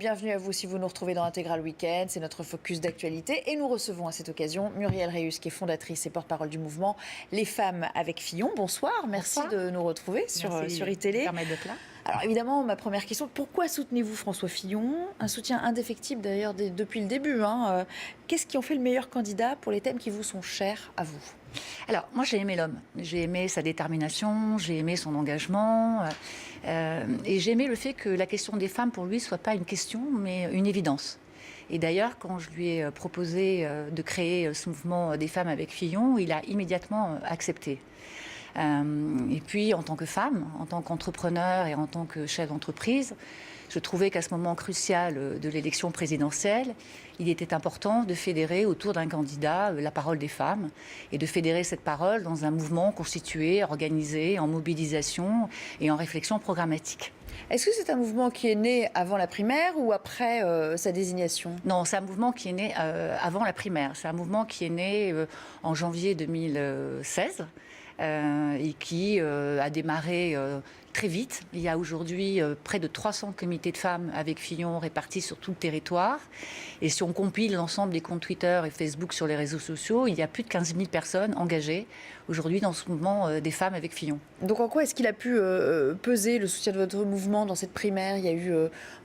Bienvenue à vous si vous nous retrouvez dans Intégral Week-end, c'est notre focus d'actualité et nous recevons à cette occasion Muriel Reyus qui est fondatrice et porte-parole du mouvement Les Femmes avec Fillon. Bonsoir, merci de nous retrouver sur iTélé. Alors évidemment, ma première question, pourquoi soutenez-vous François Fillon? Un soutien indéfectible d'ailleurs depuis le début. Qu'est-ce qui en fait le meilleur candidat pour les thèmes qui vous sont chers à vous? Alors, moi, j'ai aimé l'homme. J'ai aimé sa détermination, j'ai aimé son engagement. Et j'ai aimé le fait que la question des femmes, pour lui, ne soit pas une question, mais une évidence. Et d'ailleurs, quand je lui ai proposé de créer ce mouvement des femmes avec Fillon, il a immédiatement accepté. Et puis, en tant que femme, en tant qu'entrepreneur et en tant que chef d'entreprise, je trouvais qu'à ce moment crucial de l'élection présidentielle, il était important de fédérer autour d'un candidat la parole des femmes et de fédérer cette parole dans un mouvement constitué, organisé, en mobilisation et en réflexion programmatique. Est-ce que c'est un mouvement qui est né avant la primaire ou après sa désignation? Non, c'est un mouvement qui est né avant la primaire. C'est un mouvement qui est né en janvier 2016 et qui a démarré très vite. Il y a aujourd'hui près de 300 comités de femmes avec Fillon répartis sur tout le territoire. Et si on compile l'ensemble des comptes Twitter et Facebook sur les réseaux sociaux, il y a plus de 15 000 personnes engagées aujourd'hui dans ce mouvement des femmes avec Fillon. Donc en quoi est-ce qu'il a pu peser le soutien de votre mouvement dans cette primaire? Il y a eu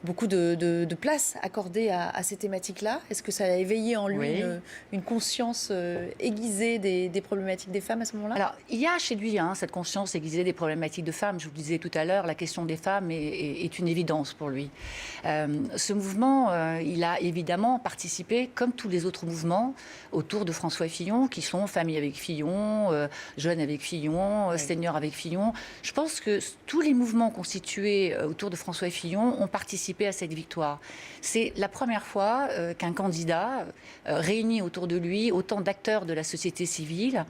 beaucoup de place accordée à ces thématiques-là. Est-ce que ça a éveillé en lui une conscience aiguisée des problématiques des femmes à ce moment-là? Alors, il y a chez lui cette conscience aiguisée des problématiques de femmes. Je vous le disais tout à l'heure, la question des femmes est une évidence pour lui. Ce mouvement, il a évidemment participé, comme tous les autres mouvements, autour de François Fillon, qui sont Famille avec Fillon, Jeunes avec Fillon, Seniors avec Fillon. Je pense que tous les mouvements constitués autour de François Fillon ont participé à cette victoire. C'est la première fois qu'un candidat réunit autour de lui autant d'acteurs de la société civile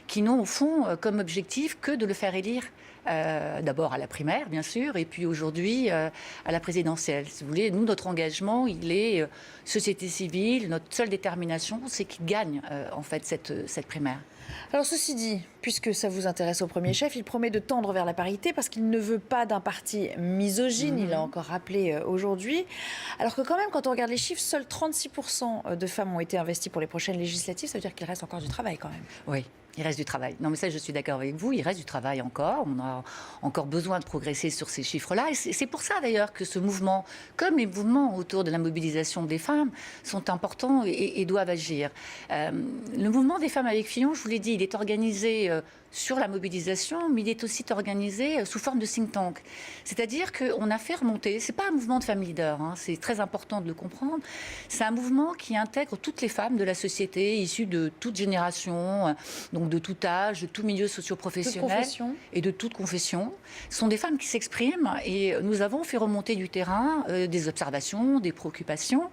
qui n'ont au fond comme objectif que de le faire élire d'abord à la primaire, bien sûr, et puis aujourd'hui à la présidentielle. Si vous voulez, nous, notre engagement, il est société civile, notre seule détermination, c'est qu'il gagne en fait cette primaire. Alors ceci dit, puisque ça vous intéresse au premier chef, il promet de tendre vers la parité parce qu'il ne veut pas d'un parti misogyne, il l'a encore rappelé aujourd'hui. Alors que quand même, quand on regarde les chiffres, seuls 36% de femmes ont été investies pour les prochaines législatives, ça veut dire qu'il reste encore du travail quand même. Oui. Il reste du travail. Non, mais ça, je suis d'accord avec vous. Il reste du travail encore. On a encore besoin de progresser sur ces chiffres-là. Et c'est pour ça, d'ailleurs, que ce mouvement, comme les mouvements autour de la mobilisation des femmes, sont importants et doivent agir. Le mouvement des femmes avec Fillon, je vous l'ai dit, il est organisé sur la mobilisation, mais il est aussi organisé sous forme de think tank. C'est-à-dire qu'on a fait remonter, c'est pas un mouvement de femmes leaders, c'est très important de le comprendre, c'est un mouvement qui intègre toutes les femmes de la société, issues de toute génération, donc de tout âge, de tout milieu socio-professionnel et de toute confession. Ce sont des femmes qui s'expriment et nous avons fait remonter du terrain des observations, des préoccupations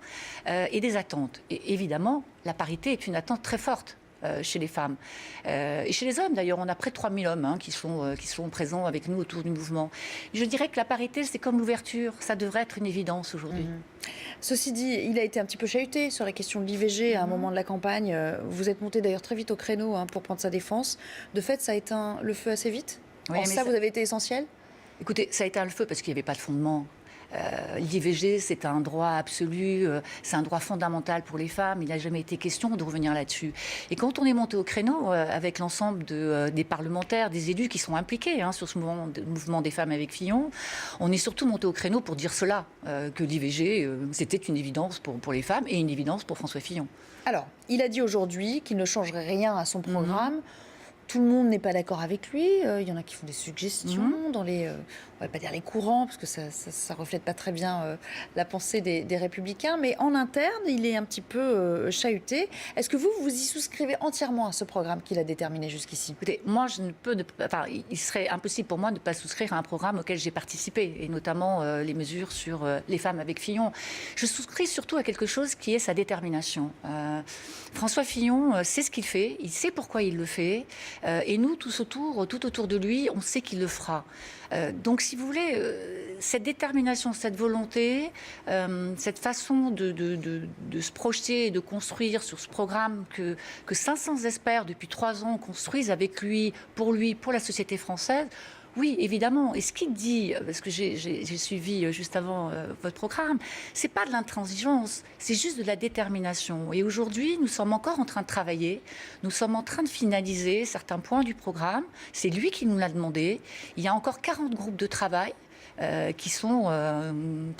et des attentes. Et évidemment, la parité est une attente très forte chez les femmes. Et chez les hommes, d'ailleurs, on a près de 3000 hommes qui sont présents avec nous autour du mouvement. Je dirais que la parité, c'est comme l'ouverture. Ça devrait être une évidence aujourd'hui. Ceci dit, il a été un petit peu chahuté sur la question de l'IVG à un moment de la campagne. Vous êtes monté d'ailleurs très vite au créneau pour prendre sa défense. De fait, ça a éteint le feu assez vite. Oui, ça, vous avez été essentiel? Écoutez, ça a éteint le feu parce qu'il n'y avait pas de fondement. L'IVG, c'est un droit absolu, c'est un droit fondamental pour les femmes. Il n'a jamais été question de revenir là-dessus. Et quand on est monté au créneau avec l'ensemble des parlementaires, des élus qui sont impliqués sur ce mouvement des femmes avec Fillon, on est surtout monté au créneau pour dire cela, que l'IVG, c'était une évidence pour les femmes et une évidence pour François Fillon. Alors, il a dit aujourd'hui qu'il ne changerait rien à son programme. Tout le monde n'est pas d'accord avec lui. Il y en a qui font des suggestions dans les, on va pas dire les courants, parce que ça reflète pas très bien la pensée des Républicains. Mais en interne, il est un petit peu chahuté. Est-ce que vous y souscrivez entièrement à ce programme qu'il a déterminé jusqu'ici? Écoutez, moi, il serait impossible pour moi de ne pas souscrire à un programme auquel j'ai participé, et notamment les mesures sur les femmes avec Fillon. Je souscris surtout à quelque chose qui est sa détermination. François Fillon sait ce qu'il fait, il sait pourquoi il le fait. Et nous, tout autour de lui, on sait qu'il le fera. Donc, si vous voulez, cette détermination, cette volonté, cette façon de se projeter et de construire sur ce programme que 500 experts depuis 3 ans construisent avec lui, pour la société française, Oui, évidemment. Et ce qu'il dit, parce que j'ai suivi juste avant votre programme, c'est pas de l'intransigeance, c'est juste de la détermination. Et aujourd'hui, nous sommes encore en train de travailler, nous sommes en train de finaliser certains points du programme. C'est lui qui nous l'a demandé. Il y a encore 40 groupes de travail qui sont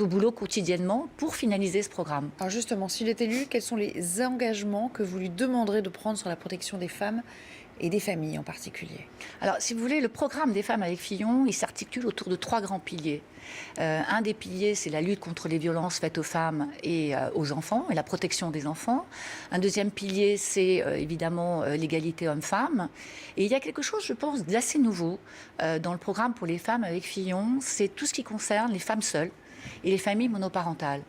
au boulot quotidiennement pour finaliser ce programme. Alors justement, s'il est élu, quels sont les engagements que vous lui demanderez de prendre sur la protection des femmes et des familles en particulier? Alors, si vous voulez, le programme des femmes avec Fillon, il s'articule autour de 3 grands piliers. Un des piliers, c'est la lutte contre les violences faites aux femmes et aux enfants, et la protection des enfants. Un deuxième pilier, c'est évidemment l'égalité homme-femme. Et il y a quelque chose, je pense, d'assez nouveau dans le programme pour les femmes avec Fillon, c'est tout ce qui concerne les femmes seules et les familles monoparentales.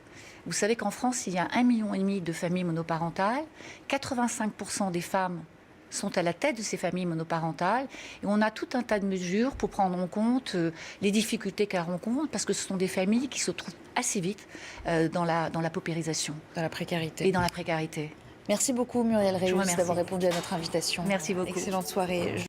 Vous savez qu'en France, il y a 1,5 million de familles monoparentales. 85% des femmes sont à la tête de ces familles monoparentales. Et on a tout un tas de mesures pour prendre en compte les difficultés qu'elles rencontrent, parce que ce sont des familles qui se trouvent assez vite dans la paupérisation. Dans la précarité. Et dans la précarité. Merci beaucoup Muriel Reyus d'avoir répondu à notre invitation. Merci beaucoup. Excellente soirée.